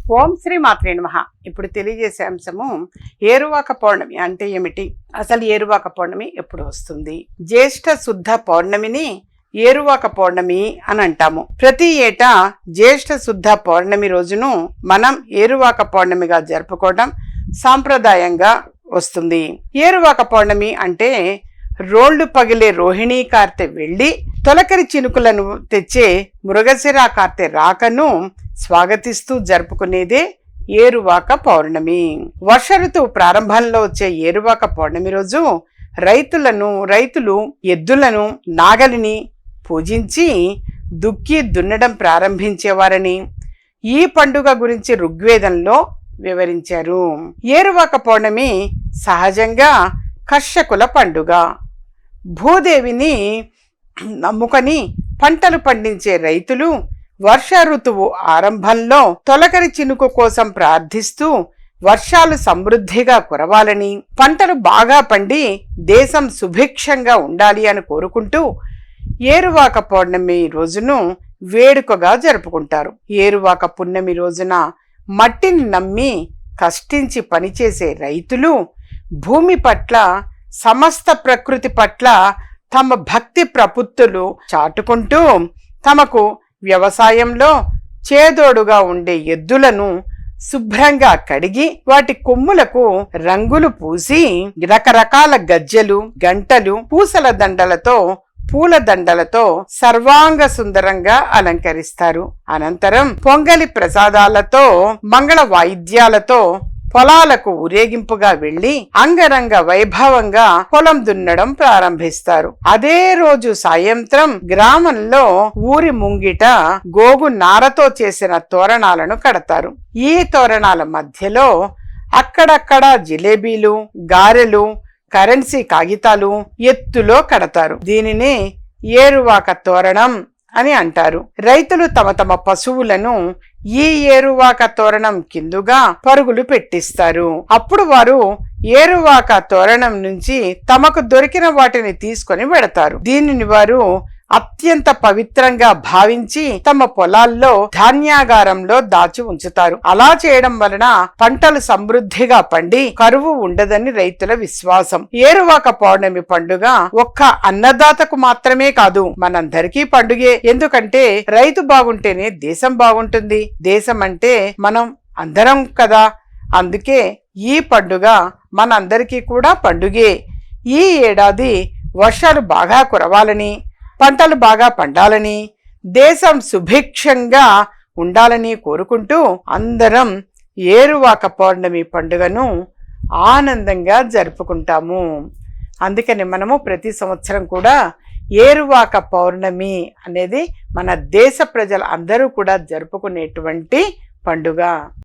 ఓం శ్రీ మాత్రే నమః. ఇప్పుడు తెలియజేసే అంశము ఏరువాక పౌర్ణమి అంటే ఏమిటి, అసలు ఏరువాక పౌర్ణమి ఎప్పుడు వస్తుంది? జ్యేష్ఠ శుద్ధ పౌర్ణమిని ఏరువాక పౌర్ణమి అని అంటాము. ప్రతి ఏటా జ్యేష్ఠ శుద్ధ పౌర్ణమి రోజును మనం ఏరువాక పౌర్ణమిగా జరుపుకోవడం సాంప్రదాయంగా వస్తుంది. ఏరువాక పౌర్ణమి అంటే రోళ్లు పగిలే రోహిణీ కార్తె వెళ్ళి తొలకరి చినుకులను తెచ్చే మృగశిర కార్తె రాకను స్వాగతిస్తూ జరుపుకునేదే ఏరువాక పౌర్ణమి. వర్ష ఋతువు ప్రారంభంలో వచ్చే ఏరువాక పౌర్ణమి రోజు రైతులు ఎద్దులను నాగలిని పూజించి దుక్కి దున్నడం ప్రారంభించేవారని ఈ పండుగ గురించి ఋగ్వేదంలో వివరించారు. ఏరువాక పౌర్ణమి సహజంగా కర్షకుల పండుగ. భూదేవిని నమ్ముకొని పంటలు పండించే రైతులు వర్ష ఋతువు ఆరంభంలో తొలకరి చినుకు కోసం ప్రార్థిస్తూ వర్షాలు సమృద్ధిగా కురవాలని, పంటలు బాగా పండి దేశం సుభిక్షంగా ఉండాలి అని కోరుకుంటూ ఏరువాక పౌర్ణమి రోజును వేడుకగా జరుపుకుంటారు. ఏరువాక పున్నమి రోజున మట్టిని నమ్మి కష్టించి పనిచేసే రైతులు భూమి పట్ల, సమస్త ప్రకృతి పట్ల తమ భక్తి ప్రపత్తులు చాటుకుంటూ తమకు వ్యవసాయంలో చేదోడుగా ఉండే ఎద్దులను శుభ్రంగా కడిగి వాటి కొమ్ములకు రంగులు పూసి రకరకాల గజ్జెలు, గంటలు, పూల దండలతో సర్వాంగ సుందరంగా అలంకరిస్తారు. అనంతరం పొంగలి ప్రసాదాలతో, మంగళ వాయిద్యాలతో పొలాలకు ఊరేగింపుగా వెళ్లి అంగరంగ వైభవంగా పొలం దున్నడం ప్రారంభిస్తారు. అదే రోజు సాయంత్రం గ్రామంలో ఊరి ముంగిట గోగు నారతో చేసిన తోరణాలను కడతారు. ఈ తోరణాల మధ్యలో అక్కడక్కడ జిలేబీలు, గారెలు, కరెన్సీ కాగితాలు ఎత్తులో కడతారు. దీనిని ఏరువాక తోరణం అని అంటారు. రైతులు తమ తమ పశువులను ఈ ఏరువాక తోరణం కిందుగా పరుగులు పెట్టిస్తారు. అప్పుడు వారు ఏరువాక తోరణం నుంచి తమకు దొరికిన వాటిని తీసుకొని వెడతారు. దీనిని వారు అత్యంత పవిత్రంగా భావించి తమ పొలాల్లో ధాన్యాగారంలో దాచి ఉంచుతారు. అలా చేయడం వలన పంటలు సమృద్ధిగా పండి కరువు ఉండదని రైతుల విశ్వాసం. ఏరువాక పౌర్ణమి పండుగ ఒక్క అన్నదాతకు మాత్రమే కాదు, మనందరికీ పండుగే. ఎందుకంటే రైతు బాగుంటేనే దేశం బాగుంటుంది. దేశం అంటే మనం అందరం కదా. అందుకే ఈ పండుగ మనందరికీ కూడా పండుగే. ఈ ఏడాది వర్షాలు బాగా కురవాలని, పంటలు బాగా పండాలని, దేశం సుభిక్షంగా ఉండాలని కోరుకుంటూ అందరం ఏరువాక పౌర్ణమి పండుగను ఆనందంగా జరుపుకుంటాము. అందుకని మనము ప్రతి సంవత్సరం కూడా ఏరువాక పౌర్ణమి అనేది మన దేశ ప్రజలు అందరూ కూడా జరుపుకునేటువంటి పండుగ.